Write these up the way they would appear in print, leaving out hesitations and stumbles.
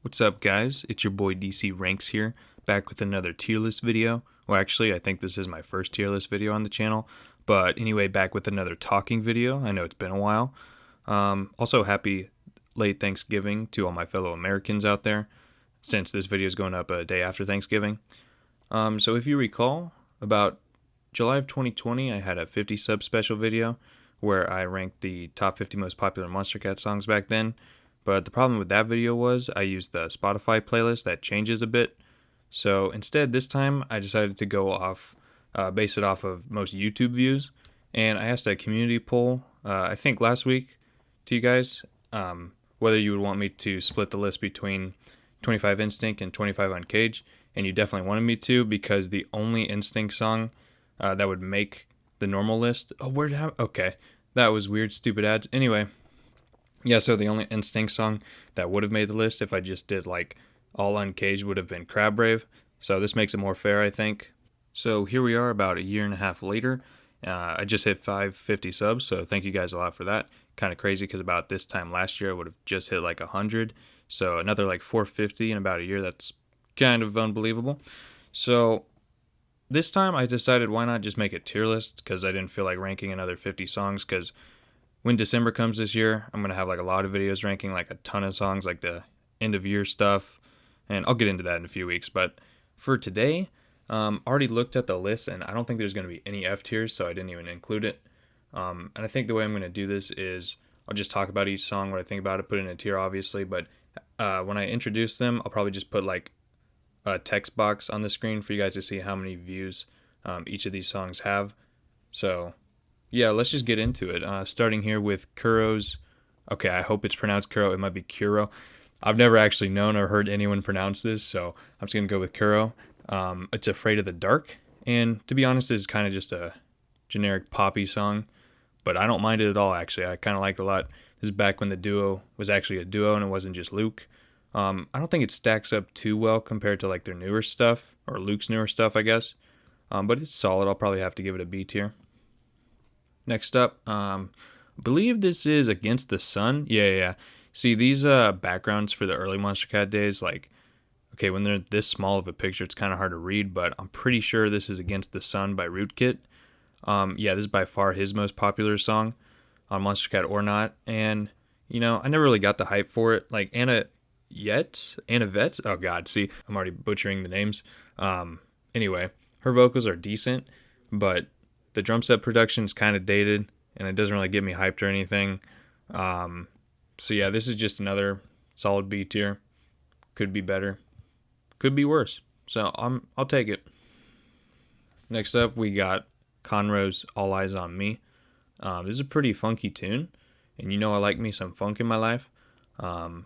What's up, guys? It's your boy DC Ranks here, back with another tier list video. Well, actually, I think this is my first tier list video on the channel, but anyway, back with another talking video. I know it's been a while. Also, happy late Thanksgiving to all my fellow Americans out there, since this video is going up a day after Thanksgiving. So if you recall, about July of 2020, I had a 50 sub special video where I ranked the top 50 most popular Monstercat songs back then. But the problem with that video was I used the Spotify playlist that changes a bit. So instead, this time I decided to go off, base it off of most YouTube views. And I asked a community poll, I think last week, to you guys, whether you would want me to split the list between 25 Instinct and 25 Uncaged. And you definitely wanted me to, because the only Instinct song that would make the normal list. Oh, okay. That was weird, stupid ads. Anyway. Yeah, so the only Instinct song that would have made the list if I just did like all Uncaged would have been Crybrave. So this makes it more fair, I think. So here we are about a year and a half later. I just hit 550 subs, so thank you guys a lot for that. Kind of crazy because about this time last year I would have just hit like 100. So another like 450 in about a year. That's kind of unbelievable. So this time I decided why not just make a tier list, because I didn't feel like ranking another 50 songs, because when December comes this year, I'm going to have like a lot of videos ranking like a ton of songs, like the end of year stuff, and I'll get into that in a few weeks. But for today, already looked at the list, and I don't think there's going to be any F tiers, so I didn't even include it. And I think the way I'm going to do this is I'll just talk about each song, what I think about it, put it in a tier, obviously, but when I introduce them, I'll probably just put like a text box on the screen for you guys to see how many views each of these songs have. So yeah, let's just get into it. Starting here with Kuros. Okay, I hope it's pronounced Kuro. It might be Kuro. I've never actually known or heard anyone pronounce this, so I'm just going to go with Kuro. It's Afraid of the Dark, and to be honest, it's kind of just a generic poppy song, but I don't mind it at all, actually. I kind of like it a lot. This is back when the duo was actually a duo and it wasn't just Luke. I don't think it stacks up too well compared to like their newer stuff, or Luke's newer stuff, I guess. But it's solid. I'll probably have to give it a B tier. Next up, I believe this is Against the Sun. Yeah. See, these backgrounds for the early Monstercat days, like, okay, when they're this small of a picture, it's kind of hard to read, but I'm pretty sure this is Against the Sun by Rootkit. Yeah, this is by far his most popular song on Monstercat or not, and, you know, I never really got the hype for it. Like, Anna Vet, oh god, see, I'm already butchering the names. Anyway, her vocals are decent, but the drum set production is kind of dated, and it doesn't really get me hyped or anything. So yeah, this is just another solid B tier. Could be better, could be worse. So I'll take it. Next up, we got Conroe's All Eyes on Me. This is a pretty funky tune, and you know I like me some funk in my life. All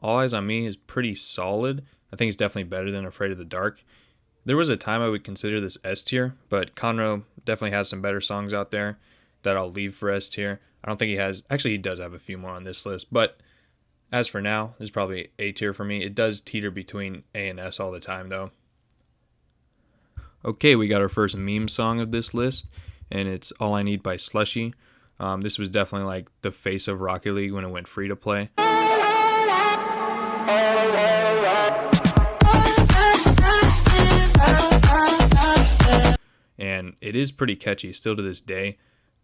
Eyes on Me is pretty solid. I think it's definitely better than Afraid of the Dark. There was a time I would consider this S tier, but Conroe definitely has some better songs out there that I'll leave for S tier. I don't think he has, actually he does have a few more on this list, but as for now, this is probably A tier for me. It does teeter between A and S all the time though. Okay, we got our first meme song of this list, and it's All I Need by Slushy. This was definitely like the face of Rocket League when it went free to play. And it is pretty catchy still to this day.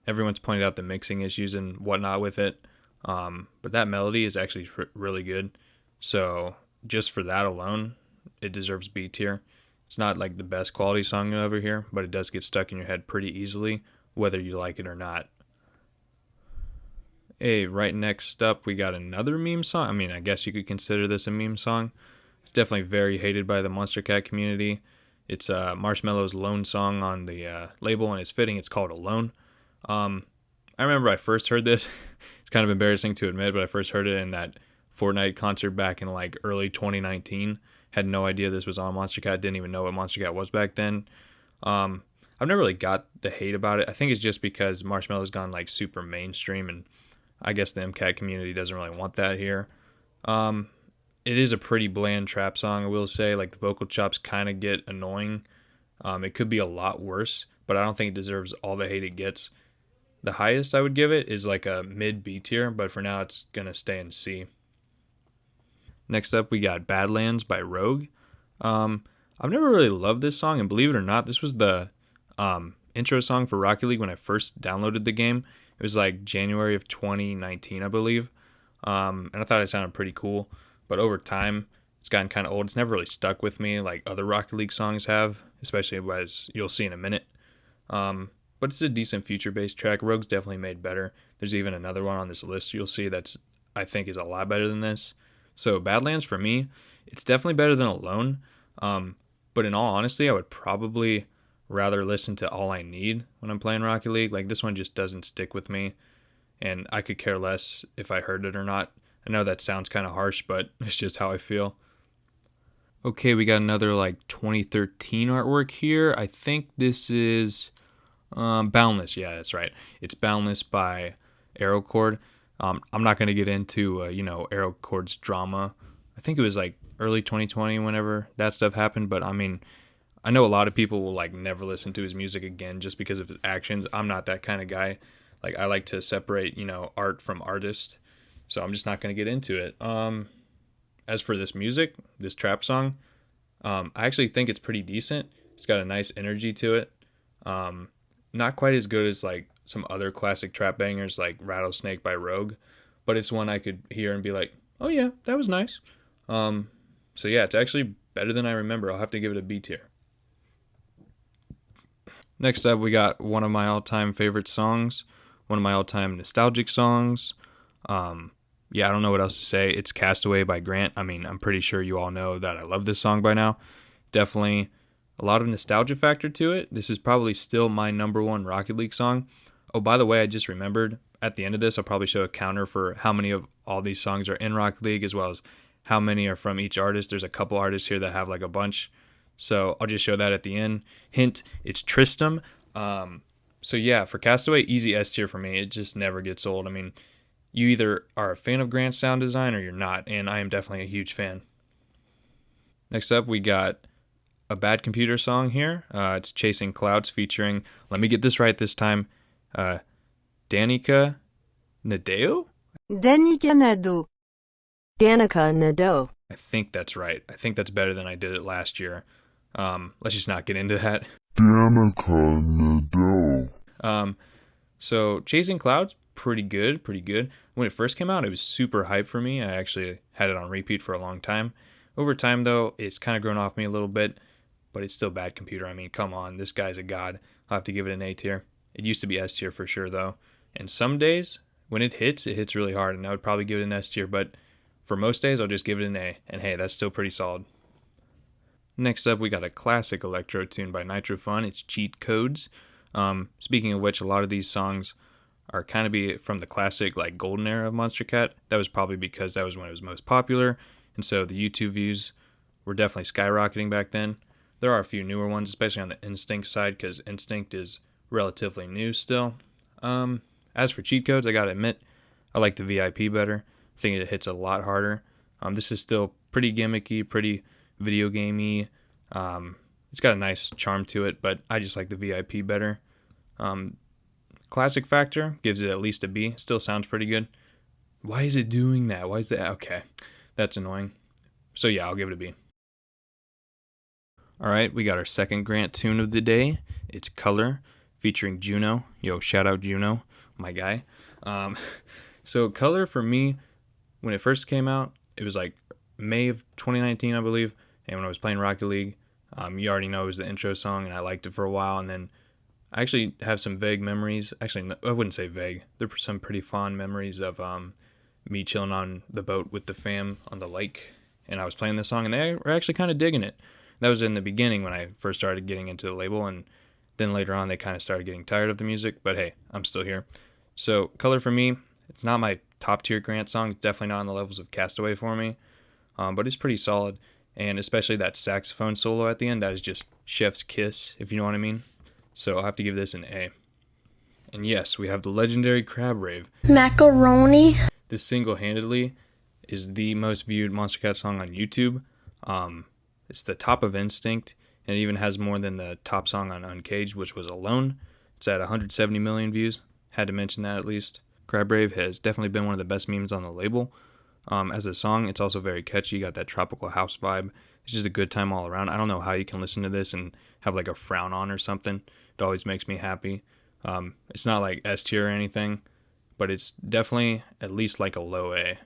Everyone's pointed out the mixing issues and whatnot with it, but that melody is actually really good. So just for that alone, it deserves B tier. It's not like the best quality song you'll ever hear, but it does get stuck in your head pretty easily, whether you like it or not. Hey, right next up, we got another meme song. I mean, I guess you could consider this a meme song. It's definitely very hated by the Monstercat community. It's Marshmello's lone song on the label, and it's fitting. It's called Alone. I remember I first heard this. It's kind of embarrassing to admit, but I first heard it in that Fortnite concert back in like early 2019. Had no idea this was on Monstercat. Didn't even know what Monstercat was back then. I've never really got the hate about it. I think it's just because Marshmello's gone like super mainstream, and I guess the MCAT community doesn't really want that here. It is a pretty bland trap song, I will say. Like, the vocal chops kind of get annoying. It could be a lot worse, but I don't think it deserves all the hate it gets. The highest I would give it is like a mid B tier, but for now it's going to stay in C. Next up, we got Badlands by Rogue. I've never really loved this song, and believe it or not, this was the intro song for Rocket League when I first downloaded the game. It was like January of 2019, I believe. And I thought it sounded pretty cool, but over time, it's gotten kind of old. It's never really stuck with me like other Rocket League songs have, especially as you'll see in a minute. But it's a decent future-based track. Rogue's definitely made better. There's even another one on this list you'll see that's I think is a lot better than this. So Badlands for me, it's definitely better than Alone. But in all honesty, I would probably rather listen to All I Need when I'm playing Rocket League. Like this one just doesn't stick with me, and I could care less if I heard it or not. I know that sounds kind of harsh, but it's just how I feel. Okay, we got another like 2013 artwork here. I think this is Boundless. Yeah, that's right. It's Boundless by Aerocord. I'm not going to get into, Aerocord's drama. I think it was like early 2020 whenever that stuff happened. But I mean, I know a lot of people will like never listen to his music again just because of his actions. I'm not that kind of guy. Like I like to separate, art from artist. So I'm just not going to get into it. As for this music, this trap song, I actually think it's pretty decent. It's got a nice energy to it. Not quite as good as like some other classic trap bangers like Rattlesnake by Rogue, but it's one I could hear and be like, oh yeah, that was nice. So yeah, it's actually better than I remember. I'll have to give it a B tier. Next up, we got one of my all-time favorite songs, one of my all-time nostalgic songs. Yeah, I don't know what else to say. It's Castaway by Grant. I mean, I'm pretty sure you all know that I love this song by now. Definitely a lot of nostalgia factor to it. This is probably still my number one Rocket League song. Oh, by the way, I just remembered at the end of this, I'll probably show a counter for how many of all these songs are in Rocket League as well as how many are from each artist. There's a couple artists here that have like a bunch. So I'll just show that at the end. Hint, it's Tristam. So yeah, for Castaway, easy S tier for me. It just never gets old. I mean, you either are a fan of Grant's sound design or you're not, and I am definitely a huge fan. Next up, we got a Bad Computer song here. It's Chasing Clouds featuring, let me get this right this time, Danica Nadeo? Danica Nadeau. Danica Nadeau. I think that's right. I think that's better than I did it last year. Let's just not get into that. Danica Nadeau. So Chasing Clouds, pretty good. When it first came out, it was super hype for me. I actually had it on repeat for a long time. Over time, though, it's kind of grown off me a little bit, but it's still Bad Computer. I mean, come on, this guy's a god. I'll have to give it an A tier. It used to be S tier for sure, though. And some days, when it hits really hard, and I would probably give it an S tier, but for most days, I'll just give it an A. And hey, that's still pretty solid. Next up, we got a classic electro tune by Nitro Fun. It's Cheat Codes. Speaking of which, a lot of these songs are kind of be from the classic like golden era of Monstercat. That was probably because that was when it was most popular, and so the YouTube views were definitely skyrocketing back then. There are a few newer ones, especially on the Instinct side, because Instinct is relatively new still. As for Cheat Codes, I gotta admit, I like the VIP better. I think it hits a lot harder. This is still pretty gimmicky, pretty video gamey. It's got a nice charm to it, but I just like the VIP better. Classic factor gives it at least a B. Still sounds pretty good. Why is it doing that? Why is that? Okay, that's annoying. So yeah, I'll give it a B. All right, we got our second Grant tune of the day. It's Color featuring Juno. Yo, shout out Juno, my guy. So Color for me, when it first came out, it was like May of 2019, I believe. And when I was playing Rocket League, you already know it was the intro song, and I liked it for a while. And then I actually have some vague memories. Actually, no, I wouldn't say vague. There were some pretty fond memories of me chilling on the boat with the fam on the lake, and I was playing this song, and they were actually kind of digging it. That was in the beginning when I first started getting into the label, and then later on they kind of started getting tired of the music, but hey, I'm still here. So Color for me, it's not my top tier Grant song. It's definitely not on the levels of Castaway for me, but it's pretty solid, and especially that saxophone solo at the end, that is just chef's kiss, if you know what I mean. So I'll have to give this an A. And yes, we have the legendary Crybrave. Macaroni. This single-handedly is the most viewed Monstercat song on YouTube. It's the top of Instinct, and it even has more than the top song on Uncaged, which was Alone. It's at 170 million views. Had to mention that at least. Crybrave has definitely been one of the best memes on the label. As a song, it's also very catchy. You got that tropical house vibe. It's just a good time all around. I don't know how you can listen to this and have like a frown on or something. It always makes me happy. It's not like S tier or anything, but it's definitely at least like a low A.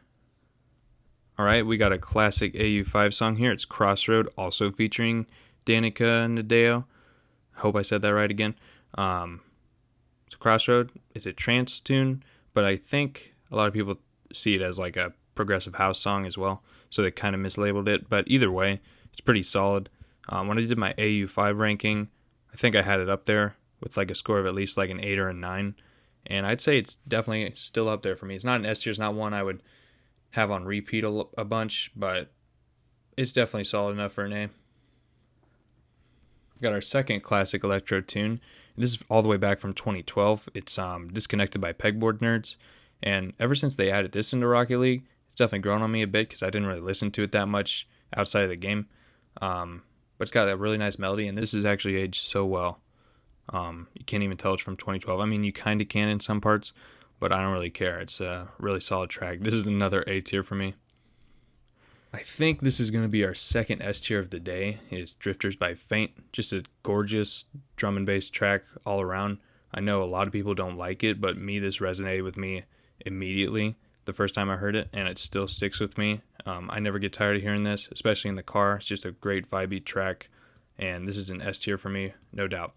Alright, we got a classic AU5 song here. It's Crossroad, also featuring Danica Nadeo. I hope I said that right again. It's Crossroad. It's a trance tune, but I think a lot of people see it as like a progressive house song as well, so they kind of mislabeled it. But either way, it's pretty solid. When I did my AU5 ranking, I think I had it up there with like a score of at least like an 8 or a 9, and I'd say it's definitely still up there for me. It's not an S tier. It's not one I would have on repeat a bunch, but it's definitely solid enough for an A. We got our second classic electro tune. This is all the way back from 2012. It's Disconnected by Pegboard Nerds, and ever since they added this into Rocket League, it's definitely grown on me a bit because I didn't really listen to it that much outside of the game. But it's got a really nice melody, and this is actually aged so well. You can't even tell it's from 2012. I mean, you kind of can in some parts, but I don't really care. It's a really solid track. This is another A tier for me. I think this is going to be our second S tier of the day. It's Drifters by Faint. Just a gorgeous drum and bass track all around. I know a lot of people don't like it, but this resonated with me immediately the first time I heard it, and it still sticks with me. I never get tired of hearing this, especially in the car. It's just a great vibey track, and this is an S tier for me, no doubt.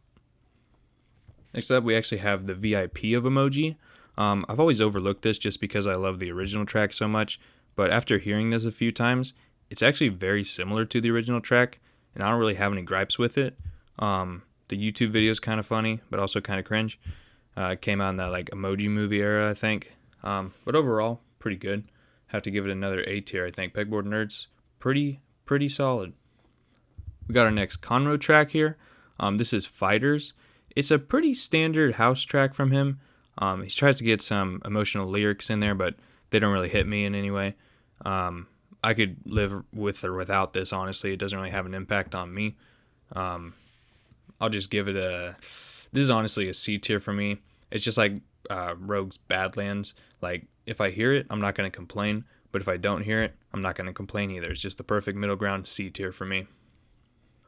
Next up, we actually have the VIP of Emoji. I've always overlooked this just because I love the original track so much, but after hearing this a few times, it's actually very similar to the original track, and I don't really have any gripes with it. The YouTube video is kind of funny, but also kind of cringe. It came out in that like Emoji movie era, I think. But overall, pretty good. Have to give it another A tier, I think. Pegboard Nerds, pretty solid. We got our next Conroe track here. This is Fighters. It's a pretty standard house track from him. He tries to get some emotional lyrics in there, but they don't really hit me in any way. I could live with or without this, honestly. It doesn't really have an impact on me. I'll just give it this is honestly a C tier for me. It's just like Rogue's Badlands. Like, if I hear it, I'm not going to complain. But if I don't hear it, I'm not going to complain either. It's just the perfect middle ground, C tier for me.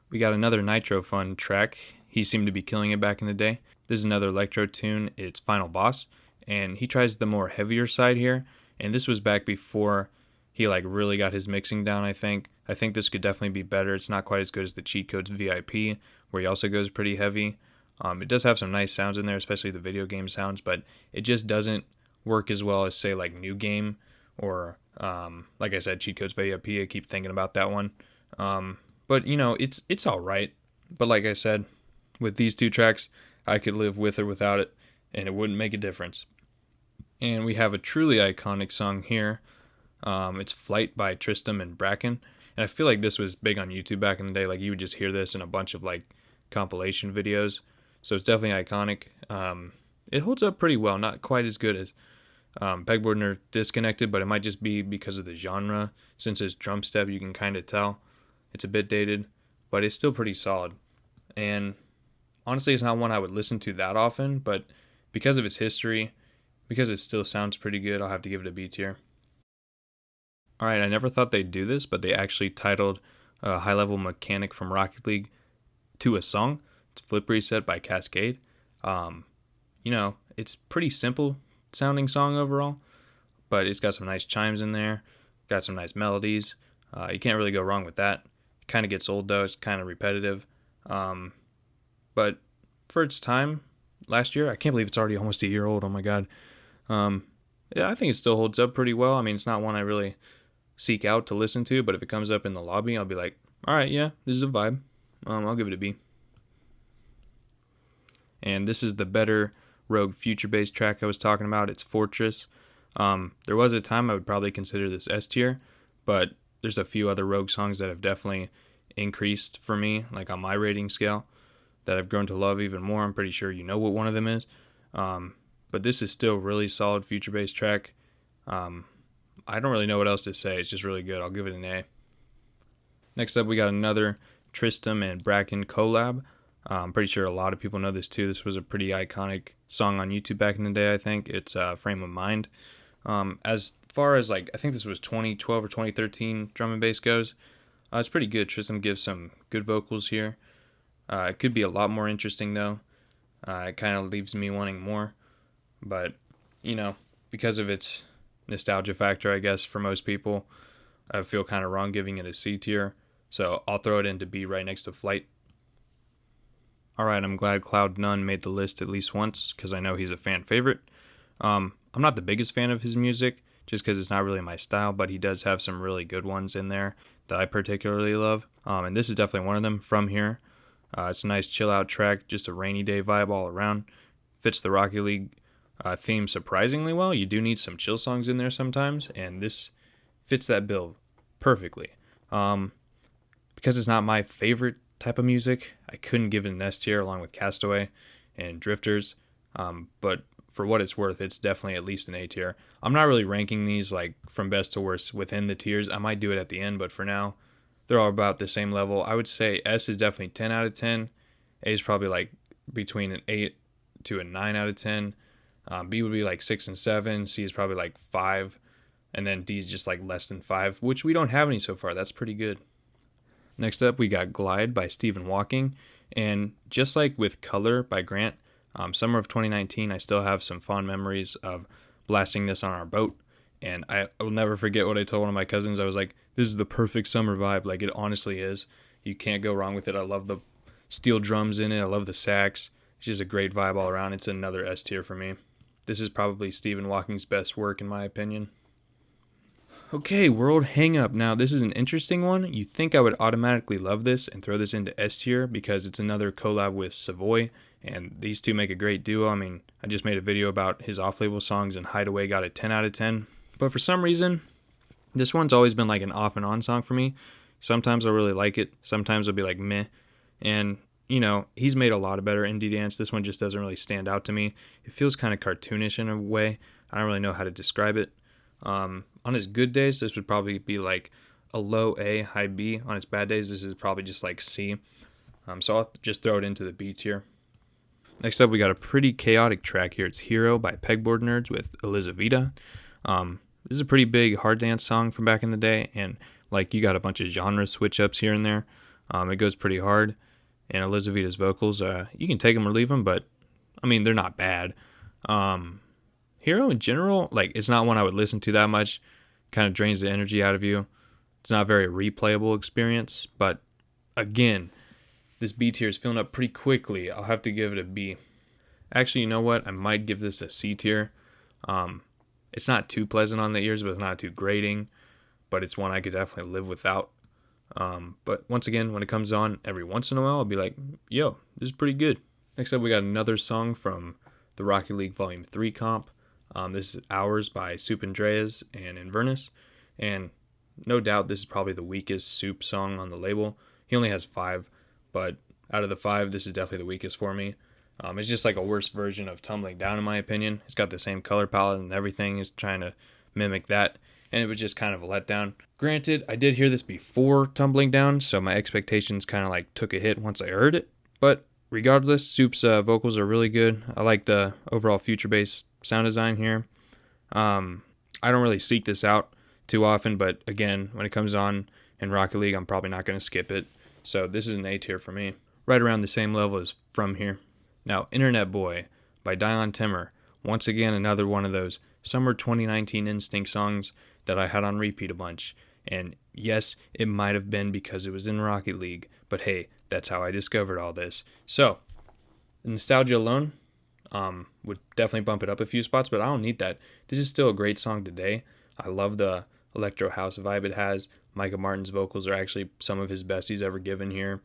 We got another Nitro Fun track. He seemed to be killing it back in the day. This is another electro tune. It's Final Boss, and he tries the more heavier side here. And this was back before he like really got his mixing down, I think. I think this could definitely be better. It's not quite as good as the Cheat Codes VIP, where he also goes pretty heavy. It does have some nice sounds in there, especially the video game sounds, but it just doesn't work as well as, say, like New Game or, like I said, Cheat Codes VIP. I keep thinking about that one. But, you know, it's all right. But like I said, with these two tracks, I could live with or without it, and it wouldn't make a difference. And we have a truly iconic song here. It's Flight by Tristam and Bracken. And I feel like this was big on YouTube back in the day. Like, you would just hear this in a bunch of, like, compilation videos. So it's definitely iconic. It holds up pretty well. Not quite as good as Pegboard Nerd Disconnected, but it might just be because of the genre. Since it's drum step, you can kind of tell. It's a bit dated, but it's still pretty solid. And honestly, it's not one I would listen to that often, but because of its history, because it still sounds pretty good, I'll have to give it a B tier. Alright, I never thought they'd do this, but they actually titled High Level Mechanic from Rocket League to a song. It's Flip Reset by Cascade. You know, it's pretty simple sounding song overall, but it's got some nice chimes in there, got some nice melodies. You can't really go wrong with that. It kind of gets old though, it's kind of repetitive. But for its time, last year, I can't believe it's already almost a year old, oh my god. Yeah, I think it still holds up pretty well. I mean, it's not one I really seek out to listen to, but if it comes up in the lobby, I'll be like, alright, yeah, this is a vibe. I'll give it a B. And this is the better Rogue Future Bass track I was talking about. It's Fortress. There was a time I would probably consider this S tier, but there's a few other Rogue songs that have definitely increased for me, like on my rating scale, that I've grown to love even more. I'm pretty sure you know what one of them is. But this is still really solid Future Bass track. I don't really know what else to say. It's just really good. I'll give it an A. Next up, we got another Tristam and Bracken collab. I'm pretty sure a lot of people know this too. This was a pretty iconic song on YouTube back in the day, I think. It's Frame of Mind. As far as like, I think this was 2012 or 2013 drum and bass goes, it's pretty good. Tristam gives some good vocals here. It could be a lot more interesting though. It kind of leaves me wanting more, but you know, because of its nostalgia factor, I guess for most people, I feel kind of wrong giving it a C tier. So I'll throw it into B right next to Flight. Alright, I'm glad Cloud None made the list at least once, because I know he's a fan favorite. I'm not the biggest fan of his music, just because it's not really my style, but he does have some really good ones in there that I particularly love. And this is definitely one of them, From Here. It's a nice chill out track, just a rainy day vibe all around. Fits the Rocket League theme surprisingly well. You do need some chill songs in there sometimes, and this fits that bill perfectly. Because it's not my favorite type of music, I couldn't give it an S tier along with Castaway and Drifters, but for what it's worth, it's definitely at least an A tier. I'm not really ranking these like from best to worst within the tiers. I might do it at the end, but for now, they're all about the same level. I would say S is definitely 10 out of 10. A is probably like between an 8 to a 9 out of 10. B would be like 6 and 7. C is probably like 5. And then D is just like less than 5, which we don't have any so far. That's pretty good. Next up, we got Glide by Stephen Walking. And just like with Color by Grant, summer of 2019, I still have some fond memories of blasting this on our boat. And I will never forget what I told one of my cousins. I was like, this is the perfect summer vibe. Like, it honestly is. You can't go wrong with it. I love the steel drums in it. I love the sax. It's just a great vibe all around. It's another S tier for me. This is probably Stephen Walking's best work, in my opinion. Okay, World Hang Up. Now, this is an interesting one. You'd think I would automatically love this and throw this into S tier because it's another collab with Savoy, and these two make a great duo. I mean, I just made a video about his off-label songs, and Hideaway got a 10 out of 10. But for some reason, this one's always been like an off and on song for me. Sometimes I really like it. Sometimes I'll be like, meh. And, you know, he's made a lot of better indie dance. This one just doesn't really stand out to me. It feels kind of cartoonish in a way. I don't really know how to describe it. On his good days, this would probably be like a low A, high B. On his bad days, this is probably just like C. So I'll just throw it into the B tier. Next up, we got a pretty chaotic track here. It's Hero by Pegboard Nerds with Elizaveta. This is a pretty big hard dance song from back in the day, and like you got a bunch of genre switch ups here and there. It goes pretty hard, and Elizaveta's vocals, you can take them or leave them, but I mean they're not bad. Hero in general, like it's not one I would listen to that much. Kind of drains the energy out of you. It's not a very replayable experience, but again, this B tier is filling up pretty quickly. I'll have to give it a B. Actually, you know what? I might give this a C tier. It's not too pleasant on the ears, but it's not too grating. But it's one I could definitely live without. But once again, when it comes on every once in a while, I'll be like, yo, this is pretty good. Next up, we got another song from the Rocket League Volume 3 comp. This is Hours by Soup Andreas and Inverness. And no doubt this is probably the weakest Soup song on the label. He only has 5, but out of the 5, this is definitely the weakest for me. It's just like a worse version of Tumbling Down, in my opinion. It's got the same color palette and everything. It's trying to mimic that, and it was just kind of a letdown. Granted, I did hear this before Tumbling Down, so my expectations kind of like took a hit once I heard it. But regardless, Soup's vocals are really good. I like the overall future bass sound design here. I don't really seek this out too often, but again, when it comes on in Rocket League, I'm probably not going to skip it. So this is an A tier for me. Right around the same level as From Here. Now, Internet Boy by Dion Timmer. Once again, another one of those summer 2019 instinct songs that I had on repeat a bunch. And yes, it might have been because it was in Rocket League, but hey, that's how I discovered all this. So, nostalgia alone would definitely bump it up a few spots, but I don't need that. This is still a great song today. I love the electro house vibe it has. Micah Martin's vocals are actually some of his best he's ever given here.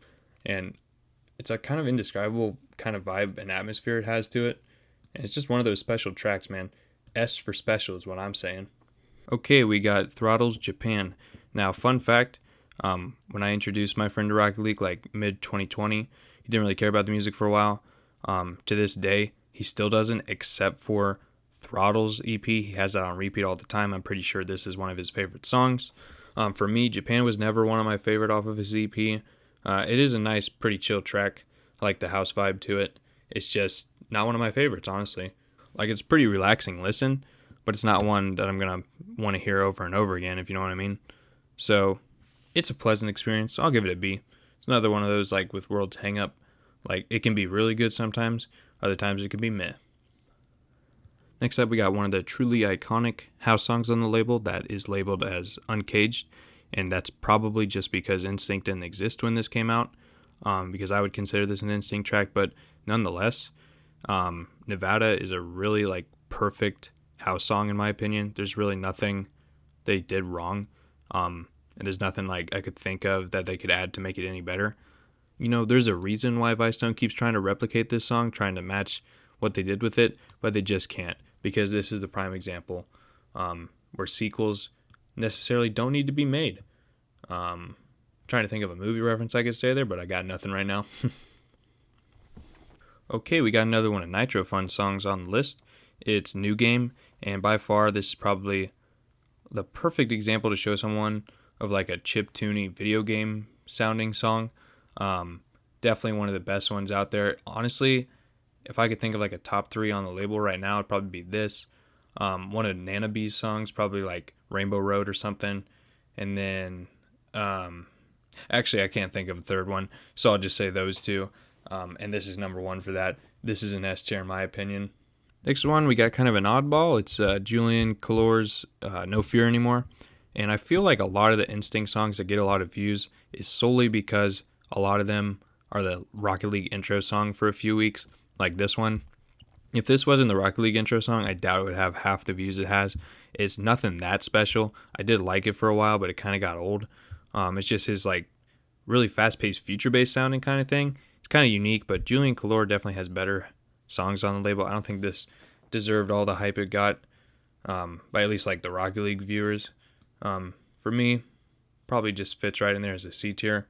And it's a kind of indescribable kind of vibe and atmosphere it has to it. And it's just one of those special tracks, man. S for special is what I'm saying. Okay, we got Throttle's Japan. Now, fun fact, when I introduced my friend to Rocket League, like mid-2020, he didn't really care about the music for a while. To this day, he still doesn't, except for Throttle's EP. He has that on repeat all the time. I'm pretty sure this is one of his favorite songs. For me, Japan was never one of my favorite off of his EP. It is a nice, pretty chill track. I like the house vibe to it. It's just not one of my favorites, honestly. Like, it's pretty relaxing listen, but it's not one that I'm going to want to hear over and over again, if you know what I mean. So it's a pleasant experience. So I'll give it a B. It's another one of those, like with World's Hang Up. Like, it can be really good sometimes. Other times it can be meh. Next up, we got one of the truly iconic house songs on the label that is labeled as Uncaged. And that's probably just because Instinct didn't exist when this came out. Because I would consider this an Instinct track. But nonetheless, Nevada is a really, like, perfect house song in my opinion. There's really nothing they did wrong. And there's nothing, like, I could think of that they could add to make it any better. You know, there's a reason why Vicetone keeps trying to replicate this song, trying to match what they did with it, but they just can't, because this is the prime example where sequels necessarily don't need to be made. Trying to think of a movie reference I could say there, but I got nothing right now. Okay, we got another one of Nitro Fun songs on the list. It's New Game, and by far this is probably the perfect example to show someone of like a chiptune video game sounding song. Definitely one of the best ones out there. Honestly, if I could think of like a top 3 on the label right now, it'd probably be this. One of Nana B's songs, probably like Rainbow Road or something. And then, actually I can't think of a third one, so I'll just say those two. And this is number 1 for that. This is an S tier in my opinion. Next one, we got kind of an oddball. It's Julian Calor's No Fear Anymore. And I feel like a lot of the Instinct songs that get a lot of views is solely because a lot of them are the Rocket League intro song for a few weeks, like this one. If this wasn't the Rocket League intro song, I doubt it would have half the views it has. It's nothing that special. I did like it for a while, but it kind of got old. It's just his like really fast-paced, future-based sounding kind of thing. It's kind of unique, but Julian Calor definitely has better songs on the label. I don't think this deserved all the hype it got by at least like the Rocket League viewers. For me, probably just fits right in there as a C tier.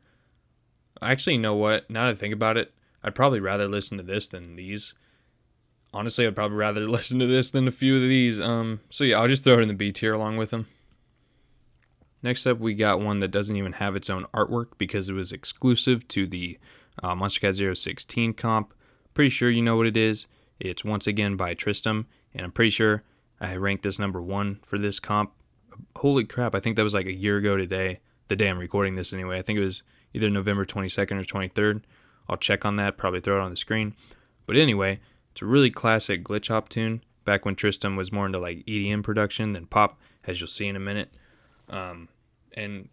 Actually, you know what? Now that I think about it, I'd probably rather listen to this than these. Honestly, I'd probably rather listen to this than a few of these. So yeah, I'll just throw it in the B tier along with them. Next up, we got one that doesn't even have its own artwork because it was exclusive to the Monstercat 016 comp. Pretty sure you know what it is. It's Once Again by Tristam, and I'm pretty sure I ranked this number 1 for this comp. Holy crap, I think that was like a year ago today, the day I'm recording this anyway. I think it was either November 22nd or 23rd. I'll check on that, probably throw it on the screen. But anyway, it's a really classic glitch hop tune, back when Tristam was more into like EDM production than pop, as you'll see in a minute. And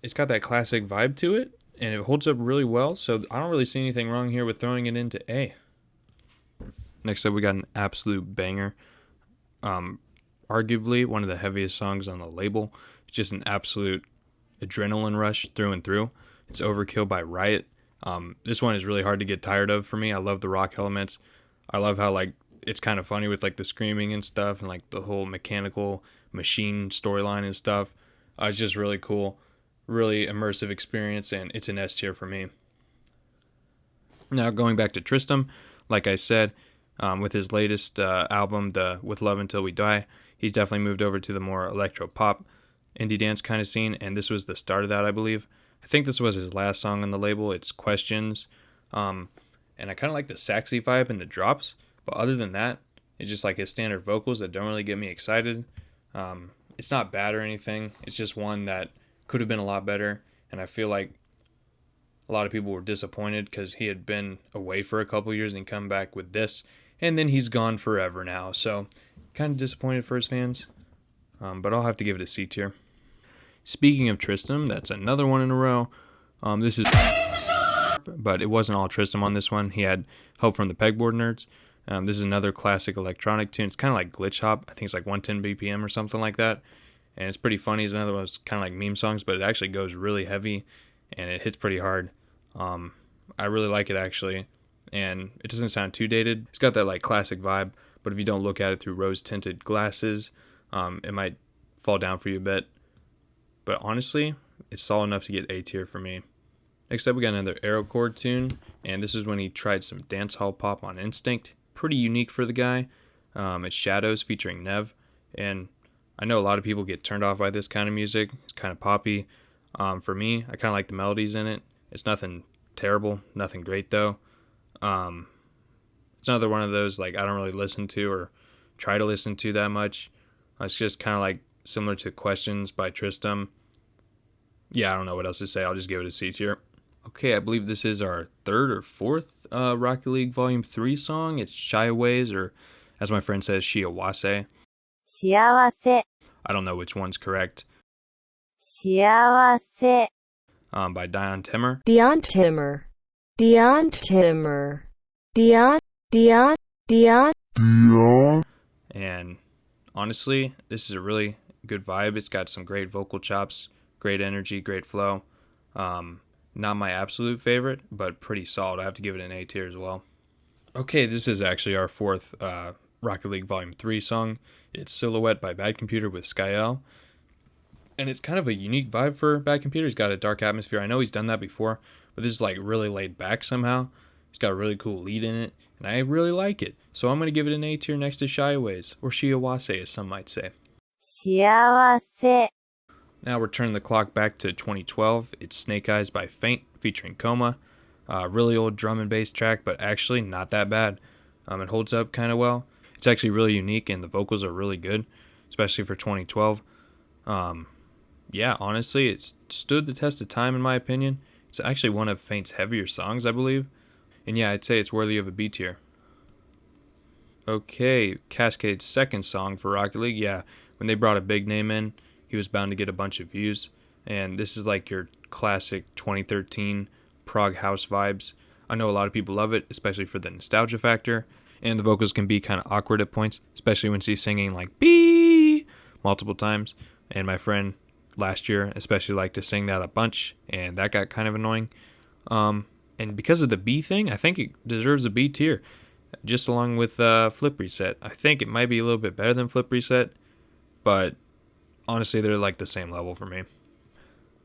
it's got that classic vibe to it, and it holds up really well, so I don't really see anything wrong here with throwing it into A. Next up, we got an absolute banger. Arguably one of the heaviest songs on the label. It's just an absolute adrenaline rush through and through. It's Overkill by Riot. This one is really hard to get tired of for me. I love the rock elements. I love how like it's kind of funny with like the screaming and stuff, and like the whole mechanical machine storyline and stuff. It's just really cool, really immersive experience, and it's an S tier for me. Now going back to Tristam, like I said, with his latest album, the With Love Until We Die, he's definitely moved over to the more electro pop, indie dance kind of scene, and this was the start of that, I believe. I think this was his last song on the label. It's Questions, and I kind of like the saxy vibe and the drops, but other than that, it's just like his standard vocals that don't really get me excited. It's not bad or anything. It's just one that could have been a lot better, and I feel like a lot of people were disappointed because he had been away for a couple years and come back with this, and then he's gone forever now, so kind of disappointed for his fans, but I'll have to give it a C tier. Speaking of Tristam, that's another one in a row. This is, but it wasn't all Tristam on this one. He had help from the Pegboard Nerds. This is another classic electronic tune. It's kind of like glitch hop. I think it's like 110 BPM or something like that. And it's pretty funny. It's another one that's kind of like meme songs, but it actually goes really heavy and it hits pretty hard. I really like it actually. And it doesn't sound too dated. It's got that like classic vibe, but if you don't look at it through rose tinted glasses, it might fall down for you a bit. But honestly, it's solid enough to get A tier for me. Next up, we got another Arrow Chord tune, and this is when he tried some dancehall pop on Instinct. Pretty unique for the guy. It's Shadows featuring Nev, and I know a lot of people get turned off by this kind of music. It's kind of poppy. For me, I kind of like the melodies in it. It's nothing terrible, nothing great though. It's another one of those like I don't really listen to or try to listen to that much. It's just kind of like similar to Questions by Tristam. Yeah, I don't know what else to say. I'll just give it a C tier. Okay, I believe this is our third or fourth Rocket League Volume 3 song. It's Hideaway, or as my friend says, Shiawase. 幸せ I don't know which one's correct. 幸せ By Dion Timmer. Dion Timmer Dion Timmer Dion Dion Dion Dion. And honestly, this is a really good vibe. It's got some great vocal chops, great energy, great flow. Not my absolute favorite, but pretty solid. I have to give it an A tier as well. Okay, this is actually our fourth Rocket League Volume 3 song. It's Silhouette by Bad Computer with Skyel. And it's kind of a unique vibe for Bad Computer. He's got a dark atmosphere. I know he's done that before, but this is like really laid back somehow. He's got a really cool lead in it, and I really like it. So I'm going to give it an A tier next to Shiaways, or Shiawase as some might say. 幸せ Now we're turning the clock back to 2012. It's Snake Eyes by Faint featuring Coma. Really old drum and bass track, but actually not that bad. It holds up kind of well. It's actually really unique, and the vocals are really good, especially for 2012. Yeah, honestly, it stood the test of time in my opinion. It's actually one of Faint's heavier songs, I believe. And yeah, I'd say it's worthy of a B tier. Okay, Cascade's second song for Rocket League. Yeah, when they brought a big name in, he was bound to get a bunch of views. And this is like your classic 2013 prog house vibes. I know a lot of people love it, especially for the nostalgia factor. And the vocals can be kind of awkward at points, especially when she's singing like "bee" multiple times. And my friend last year especially liked to sing that a bunch, and that got kind of annoying. And because of the B thing, I think it deserves a B tier, just along with Flip Reset. I think it might be a little bit better than Flip Reset, but honestly, they're like the same level for me.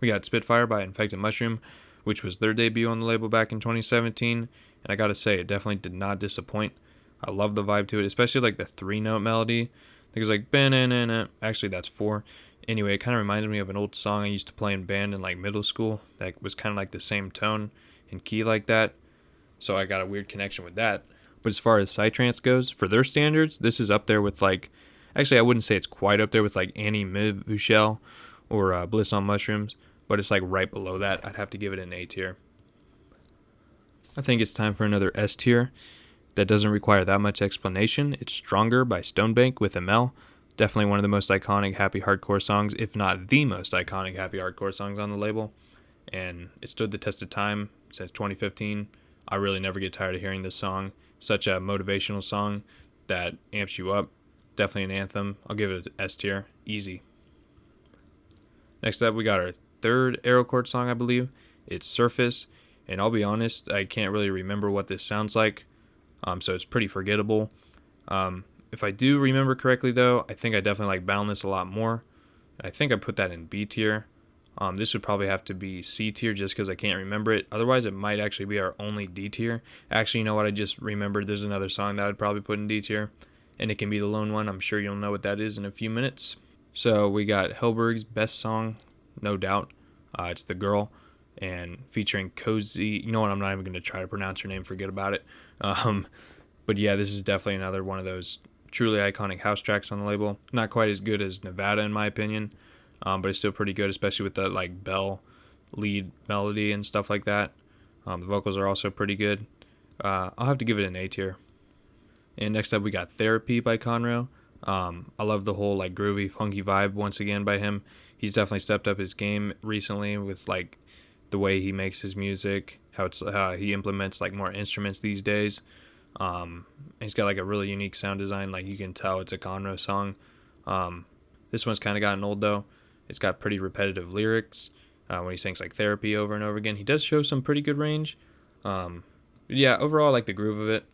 We got Spitfire by Infected Mushroom, which was their debut on the label back in 2017, and I gotta say, it definitely did not disappoint. I love the vibe to it, especially like the 3-note melody. I think it's like ba-na-na-na. Actually, that's 4. Anyway, it kind of reminds me of an old song I used to play in band in like middle school that was kind of like the same tone and key like that. So I got a weird connection with that. But as far as Psytrance goes, for their standards, this is up there with like, actually I wouldn't say it's quite up there with like Annie Mivushel or Bliss on Mushrooms, but it's like right below that. I'd have to give it an A tier. I think it's time for another S tier that doesn't require that much explanation. It's Stronger by Stonebank with ML. Definitely one of the most iconic happy hardcore songs, if not the most iconic happy hardcore songs on the label. And it stood the test of time since 2015. I really never get tired of hearing this song. Such a motivational song that amps you up. Definitely an anthem. I'll give it an S tier. Easy. Next up, we got our third Aerochord song, I believe. It's Surface. And I'll be honest, I can't really remember what this sounds like. So it's pretty forgettable. If I do remember correctly, though, I think I definitely like Boundless a lot more. I think I put that in B tier. This would probably have to be C tier just because I can't remember it. Otherwise, it might actually be our only D tier. Actually, you know what? I just remembered there's another song that I'd probably put in D tier. And it can be the lone one. I'm sure you'll know what that is in a few minutes. So we got Hellberg's best song, no doubt. It's The Girl. And featuring Cozy. You know what? I'm not even going to try to pronounce her name. Forget about it. But yeah, this is definitely another one of those truly iconic house tracks on the label. Not quite as good as Nevada in my opinion, but it's still pretty good, especially with the like bell lead melody and stuff like that. The vocals are also pretty good. I'll have to give it an A tier. And next up we got Therapy by Conroe. I love the whole like groovy, funky vibe once again by him. He's definitely stepped up his game recently with like the way he makes his music, how he implements like more instruments these days. He's got like a really unique sound design. Like you can tell it's a Conroe song. This one's kind of gotten old though. It's got pretty repetitive lyrics when he sings like Therapy over and over again. He does show some pretty good range. Yeah, overall I like the groove of it.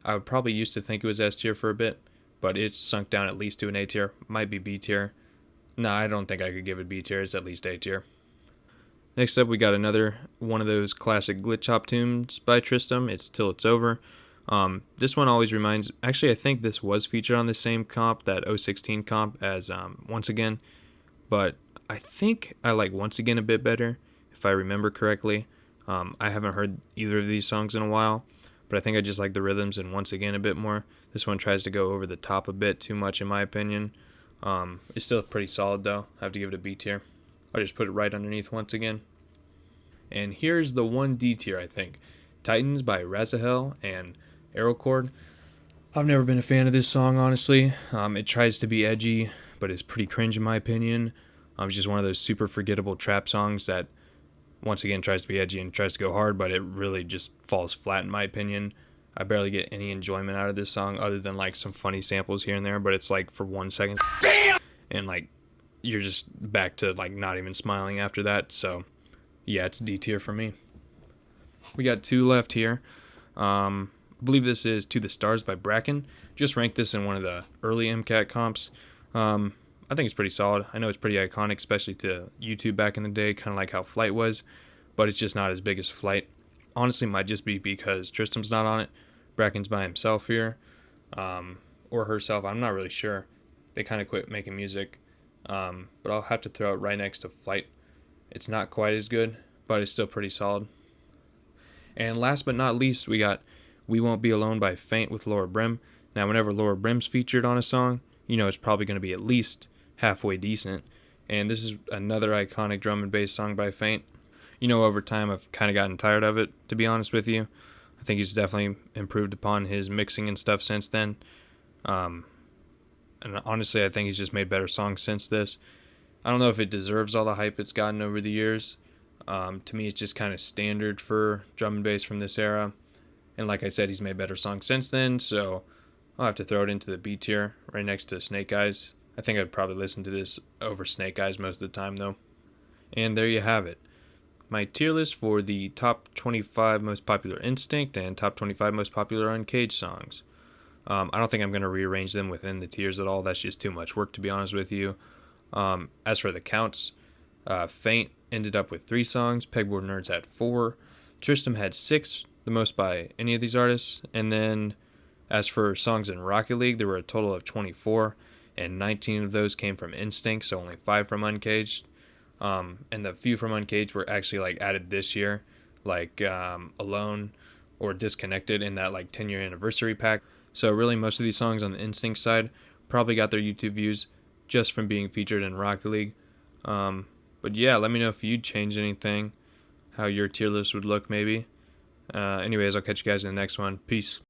I would probably used to think it was S tier for a bit, but it's sunk down at least to an A tier. Might be B tier. No, I don't think I could give it B tier. It's at least A tier. Next up, we got another one of those classic glitch hop tunes by Tristam. It's Till It's Over. This one always reminds... Actually, I think this was featured on the same comp, that 016 comp, as Once Again. But I think I like Once Again a bit better, if I remember correctly. I haven't heard either of these songs in a while, but I think I just like the rhythms and Once Again a bit more. This one tries to go over the top a bit too much, in my opinion. It's still pretty solid though. I have to give it a B tier. I'll just put it right underneath once again. And here's the 1D tier, I think. Titans by Razahel and Aerocord. I've never been a fan of this song, honestly. It tries to be edgy, but it's pretty cringe in my opinion. It's just one of those super forgettable trap songs that, once again, tries to be edgy and tries to go hard, but it really just falls flat in my opinion. I barely get any enjoyment out of this song other than like some funny samples here and there, but it's like for 1 second. Damn! And like, you're just back to like not even smiling after that. So yeah, it's D tier for me. We got 2 left here. I believe this is To the Stars by Bracken. Just ranked this in one of the early MCAT comps. I think it's pretty solid. I know it's pretty iconic, especially to YouTube back in the day, kind of like how Flight was, but it's just not as big as Flight. Honestly, might just be because Tristam's not on it. Bracken's by himself here, or herself. I'm not really sure. They kind of quit making music, but I'll have to throw it right next to Flight. It's not quite as good, but it's still pretty solid. And last but not least, we got We Won't Be Alone by Faint with Laura Brim. Now, whenever Laura Brim's featured on a song, you know it's probably going to be at least halfway decent. And this is another iconic drum and bass song by Faint. You know, over time, I've kind of gotten tired of it, to be honest with you. I think he's definitely improved upon his mixing and stuff since then. And honestly, I think he's just made better songs since this. I don't know if it deserves all the hype it's gotten over the years. To me, it's just kind of standard for drum and bass from this era. And like I said, he's made better songs since then, so I'll have to throw it into the B tier, right next to Snake Eyes. I think I'd probably listen to this over Snake Eyes most of the time, though. And there you have it. My tier list for the top 25 most popular Instinct and top 25 most popular Uncaged songs. I don't think I'm going to rearrange them within the tiers at all. That's just too much work, to be honest with you. As for the counts, Faint ended up with 3 songs. Pegboard Nerds had 4. Tristam had 6, the most by any of these artists. And then as for songs in Rocket League, there were a total of 24. And 19 of those came from Instinct, so only 5 from Uncaged. And the few from Uncaged were actually like added this year, like Alone or Disconnected in that like 10-year anniversary pack. So really most of these songs on the Instinct side probably got their YouTube views just from being featured in Rocket League. But yeah, let me know if you'd change anything, how your tier list would look maybe. Anyways, I'll catch you guys in the next one. Peace.